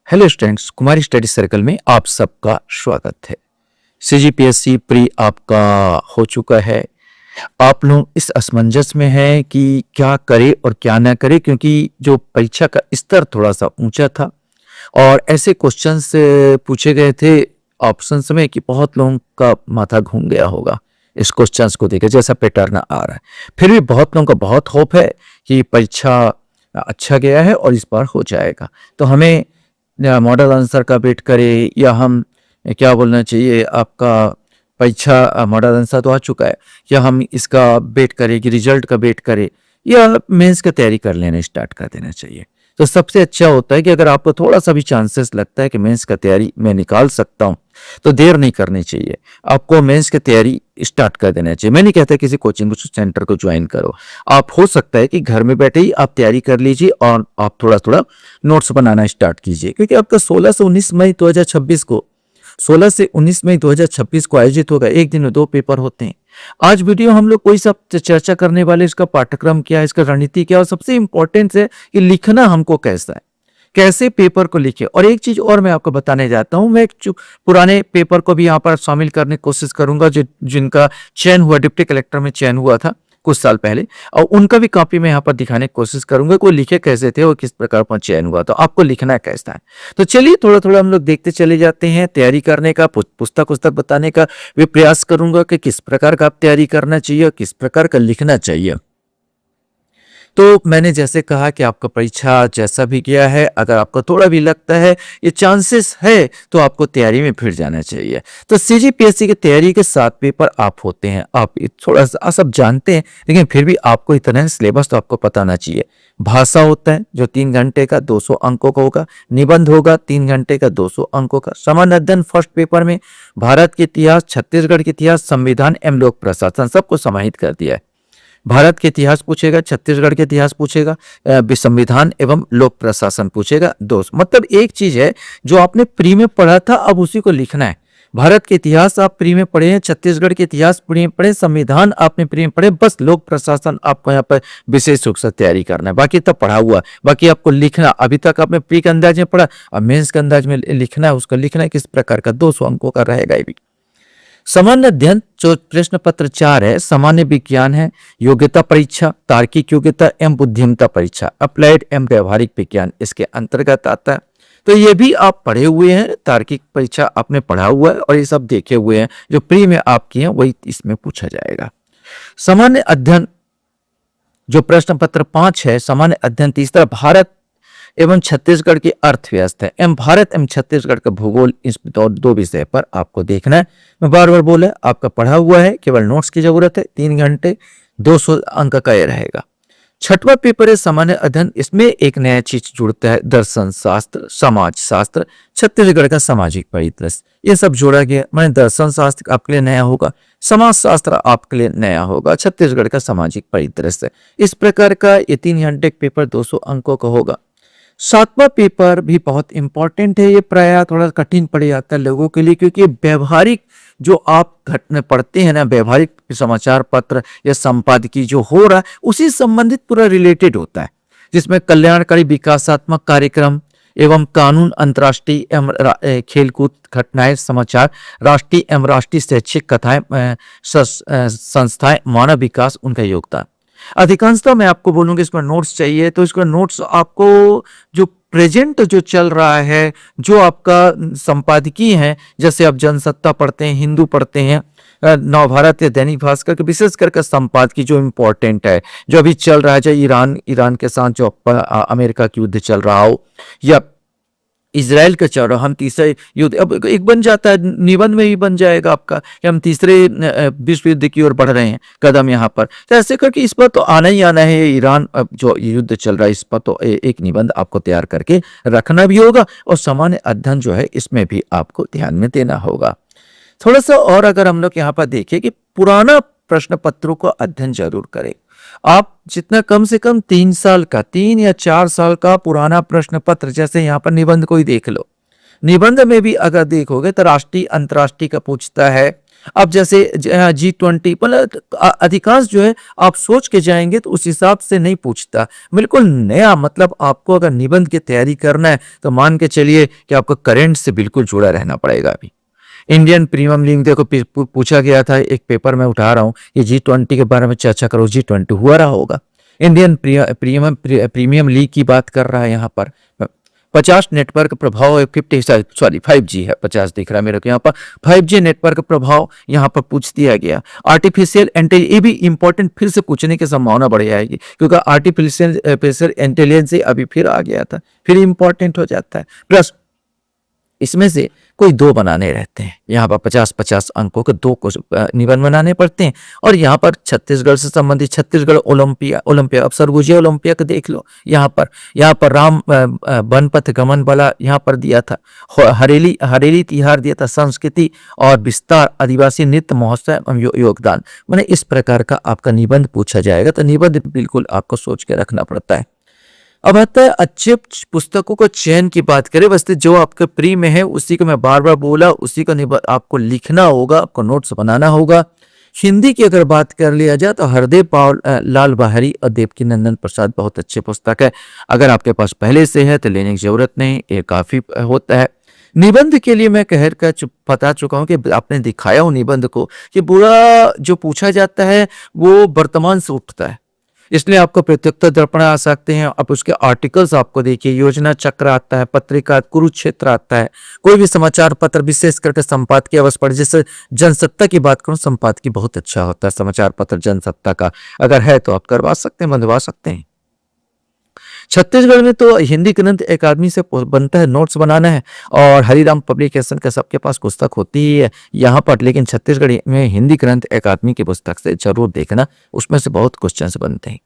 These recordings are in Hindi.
हेलो स्टूडेंट्स, कुमारी स्टडी सर्कल में आप सबका स्वागत है। सीजीपीएससी प्री आपका हो चुका है। आप लोग इस असमंजस में हैं कि क्या करें और क्या ना करें, क्योंकि जो परीक्षा का स्तर थोड़ा सा ऊंचा था और ऐसे क्वेश्चंस पूछे गए थे ऑप्शंस में कि बहुत लोगों का माथा घूम गया होगा इस क्वेश्चंस को देकर, जैसा पैटर्न आ रहा है। फिर भी बहुत लोगों का बहुत होप है कि परीक्षा अच्छा गया है और इस बार हो जाएगा। तो हमें मॉडल आंसर का वेट करें या हम क्या बोलना चाहिए, आपका परीक्षा मॉडल आंसर तो आ चुका है, या हम इसका वेट करें कि रिजल्ट का वेट करें, या मेंस का तैयारी कर लेना स्टार्ट कर देना चाहिए। तो सबसे अच्छा होता है कि अगर आपको थोड़ा सा भी चांसेस लगता है कि मेंस का तैयारी मैं निकाल सकता हूं, तो देर नहीं करनी चाहिए। आपको मेंस की तैयारी स्टार्ट कर देना चाहिए। मैं नहीं कहता किसी कोचिंग सेंटर को ज्वाइन करो। आप हो सकता है कि घर में बैठे ही आप तैयारी कर लीजिए और आप थोड़ा थोड़ा नोट्स बनाना स्टार्ट कीजिए, क्योंकि आपका 16 से 19 मई 2026 को 16 से 19 मई 2026 को आयोजित होगा। एक दिन में 2 पेपर होते हैं। आज वीडियो हम लोग कोई सब चर्चा करने वाले, इसका पाठ्यक्रम क्या है, इसका रणनीति क्या है, और सबसे इंपॉर्टेंट है कि लिखना हमको कैसा है, कैसे पेपर को लिखे। और एक चीज और मैं आपको बताने जाता हूं, मैं पुराने पेपर को भी यहाँ पर शामिल करने की कोशिश करूंगा, जो जिनका चयन हुआ, डिप्टी कलेक्टर में चयन हुआ था कुछ साल पहले, और उनका भी कॉपी में यहाँ पर दिखाने की कोशिश करूंगा कि वो लिखे कैसे थे और किस प्रकार पर चयन हुआ। तो आपको लिखना कैसा है, तो चलिए थोड़ा थोड़ा हम लोग देखते चले जाते हैं। तैयारी करने का पुस्तक बताने का भी प्रयास करूंगा कि किस प्रकार का आप तैयारी करना चाहिए और किस प्रकार का लिखना चाहिए। तो मैंने जैसे कहा कि आपका परीक्षा जैसा भी गया है, अगर आपको थोड़ा भी लगता है ये चांसेस है, तो आपको तैयारी में फिर जाना चाहिए। तो सीजीपीएससी की तैयारी के 7 पेपर आप होते हैं, आप थोड़ा सा सब जानते हैं, लेकिन फिर भी आपको इतना सिलेबस तो आपको पता होना चाहिए। भाषा होता है जो 3 घंटे का 200 अंकों का होगा। निबंध होगा 3 घंटे का 200 अंकों का। सामान्य अध्ययन फर्स्ट पेपर में भारत के इतिहास, छत्तीसगढ़ के इतिहास, संविधान एवं लोक प्रशासन सबको समाहित कर दिया है। भारत के इतिहास पूछेगा, छत्तीसगढ़ के इतिहास पूछेगा, संविधान एवं लोक प्रशासन पूछेगा। दोस्त मतलब एक चीज है जो आपने प्री में पढ़ा था, अब उसी को लिखना है। भारत के इतिहास आप प्री में पढ़े हैं, छत्तीसगढ़ के इतिहास प्री में पढ़े, संविधान आपने प्री में पढ़े, बस लोक प्रशासन आपको यहाँ पर विशेष रूप से तैयारी करना है। बाकी तब पढ़ा हुआ, बाकी आपको लिखना। अभी तक आपने प्री के अंदाज में पढ़ा, अब मेंस के अंदाज में लिखना है। उसका लिखना है किस प्रकार का, 200 अंकों का रहेगा ये भी। सामान्य अध्ययन जो प्रश्न पत्र 4 है, सामान्य विज्ञान है, योग्यता परीक्षा, तार्किक योग्यता एवं बुद्धिमत्ता परीक्षा, अप्लाइड एवं व्यवहारिक विज्ञान इसके अंतर्गत आता है। तो ये भी आप पढ़े हुए हैं, तार्किक परीक्षा आपने पढ़ा हुआ है और ये सब देखे हुए हैं। जो प्री में आप किए हैं वही इसमें पूछा जाएगा। सामान्य अध्ययन जो प्रश्न पत्र 5 है, सामान्य अध्ययन तीसरा, भारत एवं छत्तीसगढ़ की अर्थव्यवस्था एवं भारत एवं छत्तीसगढ़ का भूगोल, इस 2 विषय पर आपको देखना है। मैं बार बार बोला, आपका पढ़ा हुआ है, केवल नोट्स की जरूरत है। 3 घंटे 200 अंक का यह रहेगा। छठवां पेपर है सामान्य अध्ययन। इसमें एक नया चीज जुड़ता है, दर्शन शास्त्र, समाज शास्त्र, छत्तीसगढ़ का सामाजिक परिदृश्य, ये सब जोड़ा गया। मैंने दर्शन शास्त्र आपके लिए नया होगा, समाज शास्त्र आपके लिए नया होगा, छत्तीसगढ़ का सामाजिक परिदृश्य। इस प्रकार का ये 3 घंटे पेपर 200 अंकों का होगा। 7वां पेपर भी बहुत इंपॉर्टेंट है। ये प्रायः थोड़ा कठिन पड़ जाता है लोगों के लिए, क्योंकि व्यवहारिक जो आप घटना पढ़ते हैं ना, व्यवहारिक समाचार पत्र या संपादकीय जो हो रहा है उसी संबंधित पूरा रिलेटेड होता है, जिसमें कल्याणकारी विकासात्मक कार्यक्रम एवं कानून, अंतर्राष्ट्रीय एवं खेलकूद घटनाएं, समाचार, राष्ट्रीय एवं राष्ट्रीय शैक्षिक कथाएं, संस्थाएं, मानव विकास, उनका योगदान। अधिकांशतः मैं आपको बोलूंगा इसमें नोट्स चाहिए, तो इसका नोट्स आपको जो प्रेजेंट जो चल रहा है, जो आपका संपादकीय है, जैसे आप जनसत्ता पढ़ते हैं, हिंदू पढ़ते हैं, नवभारत या दैनिक भास्कर के विशेष करके संपादकीय जो इम्पोर्टेंट है, जो अभी चल रहा है, चाहे ईरान के साथ जो अमेरिका की युद्ध चल रहा हो या इजराइल का चल रहा, हम तीसरे युद्ध, अब एक बन जाता है, निबंध में भी बन जाएगा आपका कि हम तीसरे विश्व युद्ध की ओर बढ़ रहे हैं कदम यहाँ पर। तो ऐसे करके इस पर तो आना ही आना है, ईरान जो युद्ध चल रहा है, इस पर तो एक निबंध आपको तैयार करके रखना भी होगा, और सामान्य अध्ययन जो है इसमें भी आपको ध्यान में देना होगा। थोड़ा सा और अगर हम लोग यहाँ पर देखें कि पुराना प्रश्न पत्रों को अध्ययन जरूर करें। आप जितना कम से कम 3 साल का, 3 या 4 साल का पुराना प्रश्न पत्र, जैसे यहाँ पर निबंध को ही देख लो। निबंध में भी अगर देखोगे तो राष्ट्रीय अंतर्राष्ट्रीय का पूछता है, अब जैसे G20 मतलब अधिकांश जो है आप सोच के जाएंगे तो उस हिसाब से नहीं पूछता, बिल्कुल नया। मतलब आपको अगर निबंध की तैयारी करना है तो मान के चलिए कि आपको करंट से बिल्कुल जुड़ा रहना पड़ेगा। अभी इंडियन प्रीमियम लीग देखो पूछा गया था, एक पेपर में उठा रहा हूँ, ये G20 के बारे में चर्चा करो, G20 हुआ रहा होगा। इंडियन प्रीमियम लीग की बात कर रहा है यहाँ पर। 50 नेटवर्क प्रभाव, 50 सॉरी 5G है, 50 दिख रहा है मेरे को यहाँ पर। 5G नेटवर्क प्रभाव यहाँ पर पूछ दिया गया। आर्टिफिशियल इंटेलिजेंस, ये भी इंपॉर्टेंट फिर से पूछने की संभावना बढ़ जाएगी, क्योंकि आर्टिफिशियल इंटेलिजेंस अभी फिर आ गया था, फिर इंपॉर्टेंट हो जाता है। प्लस इसमें से कोई दो बनाने रहते हैं, यहाँ पर 50-50 अंकों के दो निबंध बनाने पड़ते हैं। और यहाँ पर छत्तीसगढ़ से संबंधित छत्तीसगढ़ ओलंपिया अब सरगुजिया ओलंपिया को देख लो। यहाँ पर राम बनपथ गमन वाला यहाँ पर दिया था, हरेली तिहार दिया था, संस्कृति और विस्तार, आदिवासी नृत्य महोत्सव योगदान। मैंने इस प्रकार का आपका निबंध पूछा जाएगा, तो निबंध बिल्कुल आपको सोच के रखना पड़ता है। अब आता है अच्छे पुस्तकों को चयन की बात करें, वैसे जो आपके प्री में है उसी को मैं बार बार बोला, उसी को आपको लिखना होगा, आपको नोट्स बनाना होगा। हिंदी की अगर बात कर लिया जाए तो हरदेव लाल बाहरी और देवकी नंदन प्रसाद बहुत अच्छी पुस्तक है। अगर आपके पास पहले से है तो लेने की जरूरत नहीं, ये काफी होता है। निबंध के लिए मैं कह कर बता चुका हूं कि आपने दिखाया हूं निबंध को कि बुरा जो पूछा जाता है वो वर्तमान से उठता है, इसलिए आपको प्रत्युत्तर दर्पण आ सकते हैं। अब उसके आर्टिकल्स आपको देखिए, योजना चक्र आता है, पत्रिका कुरुक्षेत्र आता है, कोई भी समाचार पत्र विशेष करके संपादकीय अवश्य पढ़े। जैसे जनसत्ता की बात करूं, संपादकीय बहुत अच्छा होता है समाचार पत्र जनसत्ता का, अगर है तो आप करवा सकते हैं, बंधवा सकते हैं। छत्तीसगढ़ में तो हिंदी ग्रंथ अकादमी से बनता है, नोट्स बनाना है, और हरिराम पब्लिकेशन का सबके पास पुस्तक होती ही है यहाँ पर, लेकिन छत्तीसगढ़ में हिंदी ग्रंथ अकादमी की पुस्तक से जरूर देखना, उसमें से बहुत क्वेश्चन बनते हैं।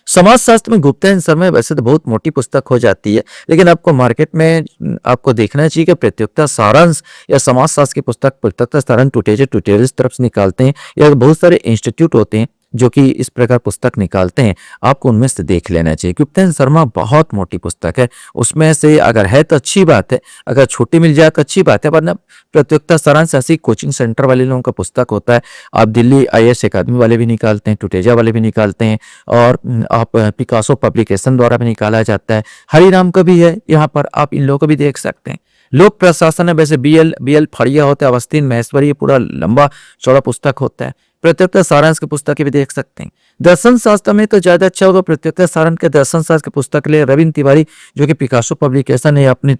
समाजशास्त्र में गुप्ता समय वैसे तो बहुत मोटी पुस्तक हो जाती है, लेकिन आपको मार्केट में आपको देखना चाहिए कि प्रतियोगिता सारांश या समाजशास्त्र की पुस्तक प्रतियोगिता सारांश ट्यूटोरियल्स तरफ से निकालते हैं, या बहुत सारे इंस्टीट्यूट होते हैं जो कि इस प्रकार पुस्तक निकालते हैं, आपको उनमें से देख लेना चाहिए। गुप्ता शर्मा बहुत मोटी पुस्तक है, उसमें से अगर है तो अच्छी बात है, अगर छोटी मिल जाए तो अच्छी बात है, वरना प्रतियोगिता सारांश ऐसी कोचिंग सेंटर वाले लोगों का पुस्तक होता है। आप दिल्ली IAS अकादमी वाले भी निकालते हैं, टुटेजा वाले भी निकालते हैं, और आप पिकासो पब्लिकेशन द्वारा भी निकाला जाता है। हरिराम का भी है, यहाँ पर आप इन लोगों को भी देख सकते हैं। लोक प्रशासन है, वैसे BL फड़िया होता है, अवस्थीन महेश्वरी, ये पूरा लंबा चौड़ा पुस्तक होता है। प्रतियोगिता सारांश की पुस्तकें भी देख सकते हैं। दर्शन शास्त्र में तो ज्यादा अच्छा होगा, प्रतियोगिता सारांश के दर्शन शास्त्र की पुस्तक ले रविंद्र तिवारी, जो कि पिकासो पब्लिकेशन है, अपने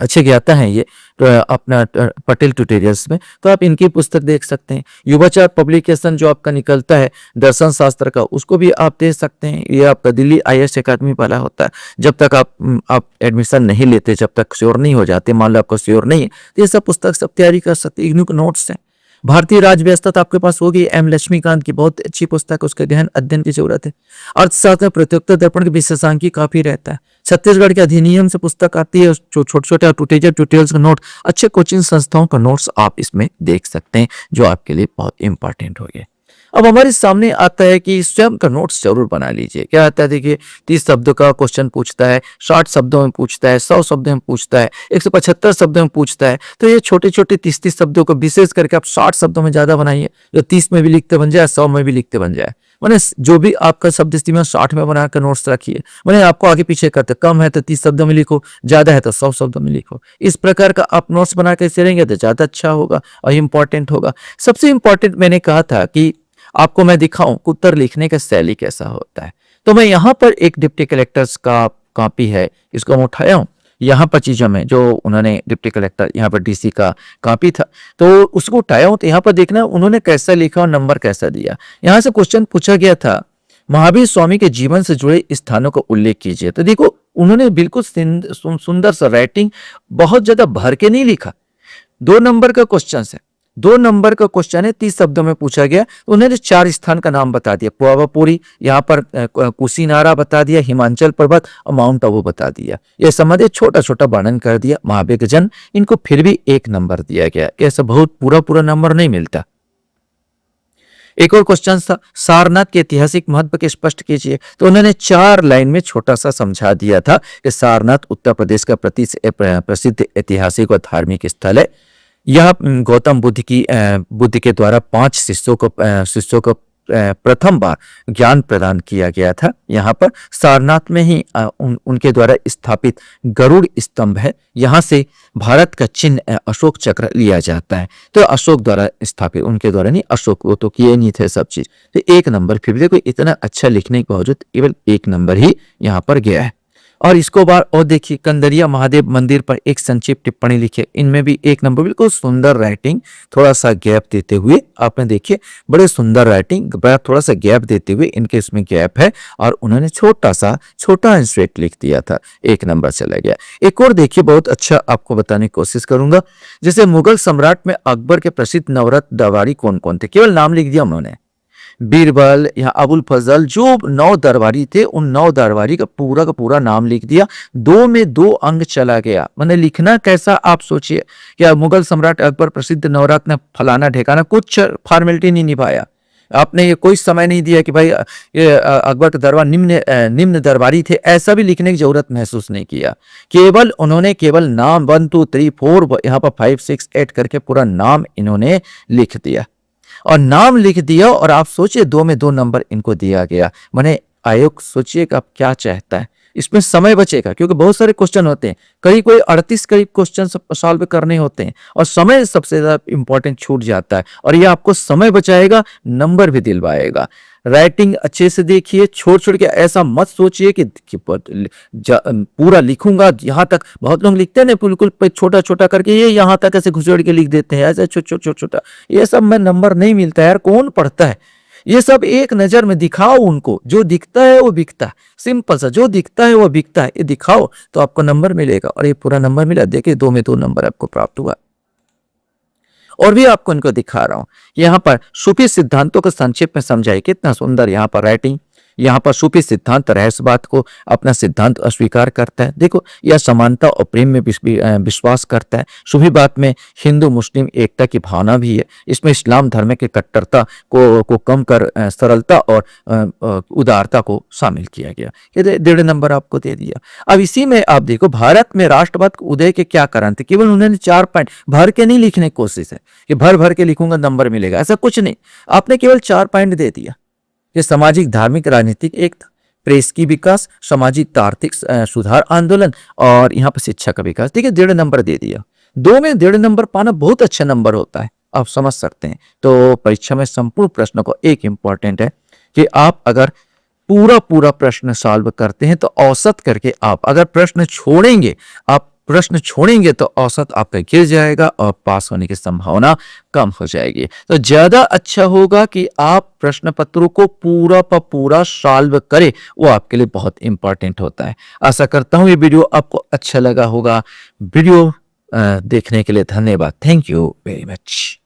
अच्छे ज्ञाता हैं ये, तो अपना पटेल ट्यूटोरियल्स में, तो आप इनकी पुस्तक देख सकते हैं। युवाचार पब्लिकेशन जो आपका निकलता है दर्शन शास्त्र का, उसको भी आप देख सकते हैं। ये आपका दिल्ली IAS अकादमी वाला होता है। जब तक आप एडमिशन नहीं लेते, जब तक श्योर नहीं हो जाते, मान लो आपको श्योर नहीं है, तो ये सब पुस्तक सब तैयारी कर सकते हैं। इग्नू के नोट्स हैं। भारतीय राज व्यवस्था तो आपके पास होगी, M लक्ष्मीकांत की बहुत अच्छी पुस्तक, उसके गहन अध्ययन की जरूरत है। अर्थशास्त्र में प्रतियोगिता दर्पण के विशेषांकी काफी रहता है। छत्तीसगढ़ के अधिनियम से पुस्तक आती है, जो छोटे छोटे ट्यूटोरियल्स का नोट, अच्छे कोचिंग संस्थाओं का नोट्स आप इसमें देख सकते हैं, जो आपके लिए बहुत इंपॉर्टेंट हो गए। अब हमारे सामने आता है कि स्वयं का नोट्स जरूर बना लीजिए। क्या आता है, देखिए 30 शब्दों का क्वेश्चन पूछता है, 60 शब्दों में पूछता है, 100 शब्दों में पूछता है, 175 शब्दों में पूछता है। तो ये छोटे छोटे 30 शब्दों को विशेष करके आप 60 शब्दों में ज्यादा बनाइए, जो 30 में भी लिखते बन जाए, 100 में भी लिखते बन जाए। मैंने जो भी आपका शब्द इस्तेमाल 60 में बनाकर नोट्स रखिए। मैंने आपको आगे पीछे करते, कम है तो 30 शब्दों में लिखो, ज्यादा है तो 100 शब्दों में लिखो। इस प्रकार का आप नोट्स बना के चलेंगे तो ज्यादा अच्छा होगा और इंपॉर्टेंट होगा। सबसे इंपॉर्टेंट मैंने कहा था कि आपको मैं दिखाऊं उत्तर लिखने का शैली कैसा होता है, तो मैं यहाँ पर एक डिप्टी कलेक्टर्स का कॉपी है, इसको मैं उठाया हूँ। यहाँ पर चीजों में जो उन्होंने डिप्टी कलेक्टर, यहाँ पर DC का कॉपी था, तो उसको उठाया हूँ। तो यहाँ पर देखना उन्होंने कैसा लिखा और नंबर कैसा दिया। यहाँ से क्वेश्चन पूछा गया था, महावीर स्वामी के जीवन से जुड़े स्थानों का उल्लेख कीजिए। तो देखो उन्होंने बिल्कुल सुंदर सा राइटिंग, बहुत ज्यादा भर के नहीं लिखा। 2 नंबर का क्वेश्चन है, 2 नंबर का क्वेश्चन है, 30 शब्दों में पूछा गया। तो उन्होंने 4 स्थान का नाम बता दिया, पुआवापुरी, यहाँ पर कुशीनारा बता दिया, हिमाचल पर्वत और माउंट आबू बता दिया। ये समझे छोटा छोटा वर्णन कर दिया। महावीर जन, इनको फिर भी 1 नंबर दिया गया, ऐसा बहुत पूरा नंबर नहीं मिलता। एक और क्वेश्चन था, सारनाथ के ऐतिहासिक महत्व के स्पष्ट कीजिए। तो उन्होंने 4 लाइन में छोटा सा समझा दिया था कि सारनाथ उत्तर प्रदेश का प्रसिद्ध ऐतिहासिक और धार्मिक स्थल है। यह गौतम बुद्ध के द्वारा 5 शिष्यों को प्रथम बार ज्ञान प्रदान किया गया था। यहाँ पर सारनाथ में ही उनके द्वारा स्थापित गरुड़ स्तंभ है। यहाँ से भारत का चिन्ह अशोक चक्र लिया जाता है। तो अशोक द्वारा स्थापित, उनके द्वारा नहीं, अशोक वो तो किए नहीं थे सब चीज। तो 1 नंबर, फिर भी देखो इतना अच्छा लिखने के बावजूद केवल 1 नंबर ही यहाँ पर गया है। और इसको बार और देखिए, कंदरिया महादेव मंदिर पर एक संक्षिप्त टिप्पणी लिखी, इनमें भी 1 नंबर। बिल्कुल सुंदर राइटिंग, थोड़ा सा गैप देते हुए आपने देखिए, बड़े सुंदर राइटिंग, थोड़ा सा गैप देते हुए इनके इसमें गैप है और उन्होंने छोटा इंस्ट्रेट लिख दिया था, 1 नंबर चला गया। एक और देखिए, बहुत अच्छा आपको बताने की कोशिश करूंगा। जैसे मुगल सम्राट में अकबर के प्रसिद्ध नवरत्न दरबारी कौन कौन थे, केवल नाम लिख दिया उन्होंने। बीरबल या अबुल फजल, जो 9 दरबारी थे, उन 9 दरबारी का पूरा नाम लिख दिया। 2 में 2 अंक चला गया। मैंने लिखना कैसा आप सोचिए, क्या मुगल सम्राट अकबर प्रसिद्ध नवरत्न फलाना ठेकाना, कुछ फॉर्मेलिटी नहीं निभाया आपने। ये कोई समय नहीं दिया कि भाई ये अकबर के दरबार निम्न दरबारी थे, ऐसा भी लिखने की जरूरत महसूस नहीं किया। केवल उन्होंने केवल नाम 1 2 3 4 यहाँ पर 5 6 8 करके पूरा नाम इन्होंने लिख दिया। और नाम लिख दिया और आप सोचिए 2 में 2 नंबर इनको दिया गया। माने आयोग सोचिए कि आप क्या चाहता है, इसमें समय बचेगा क्योंकि बहुत सारे क्वेश्चन होते हैं, कोई 38 करीब क्वेश्चन सॉल्व करने होते हैं और समय सबसे ज्यादा इंपॉर्टेंट छूट जाता है। और ये आपको समय बचाएगा, नंबर भी दिलवाएगा। राइटिंग अच्छे से देखिए, छोड़ के ऐसा मत सोचिए कि पूरा लिखूंगा यहाँ तक। बहुत लोग लिखते हैं ना बिल्कुल छोटा छोटा करके, ये यहाँ तक ऐसे घुसेड़ के लिख देते हैं, ऐसे छोटा। ये सब में नंबर नहीं मिलता है यार, कौन पढ़ता है ये सब। एक नजर में दिखाओ उनको, जो दिखता है वो बिकता है। सिंपल सा, जो दिखता है वो बिकता है, ये दिखाओ तो आपको नंबर मिलेगा। और ये पूरा नंबर मिला, देखिए 2 में 2 नंबर आपको प्राप्त हुआ। और भी आपको इनको दिखा रहा हूं, यहाँ पर सूफी सिद्धांतों को संक्षेप में समझाई, कितना सुंदर यहाँ पर राइटिंग। यहाँ पर सूफी सिद्धांत रहस्यवाद को अपना सिद्धांत अस्वीकार करता है। देखो, यह समानता और प्रेम में विश्वास करता है। सूफी बात में हिंदू मुस्लिम एकता की भावना भी है। इसमें इस्लाम धर्म की कट्टरता को कम कर सरलता और उदारता को शामिल किया गया। ये 1.5 नंबर आपको दे दिया। अब इसी में आप देखो, भारत में राष्ट्रवाद के उदय के क्या कारण थे, केवल उन्होंने 4 पॉइंट भर के नहीं लिखने की कोशिश है कि भर के लिखूंगा नंबर मिलेगा, ऐसा कुछ नहीं। आपने केवल 4 पॉइंट दे दिया कि सामाजिक धार्मिक राजनीतिक एकता, प्रेस की विकास, सामाजिक आर्थिक सुधार आंदोलन और यहाँ पर शिक्षा का विकास। ठीक है, 1.5 नंबर दे दिया। 2 में 1.5 नंबर पाना बहुत अच्छा नंबर होता है, आप समझ सकते हैं। तो परीक्षा में संपूर्ण प्रश्नों को एक इंपॉर्टेंट है कि आप अगर पूरा प्रश्न सॉल्व करते हैं तो औसत करके आप अगर प्रश्न छोड़ेंगे तो औसत आपका गिर जाएगा और पास होने की संभावना कम हो जाएगी। तो ज्यादा अच्छा होगा कि आप प्रश्न पत्रों को पूरा सॉल्व करें, वो आपके लिए बहुत इंपॉर्टेंट होता है। आशा करता हूं ये वीडियो आपको अच्छा लगा होगा। वीडियो देखने के लिए धन्यवाद। Thank you very much.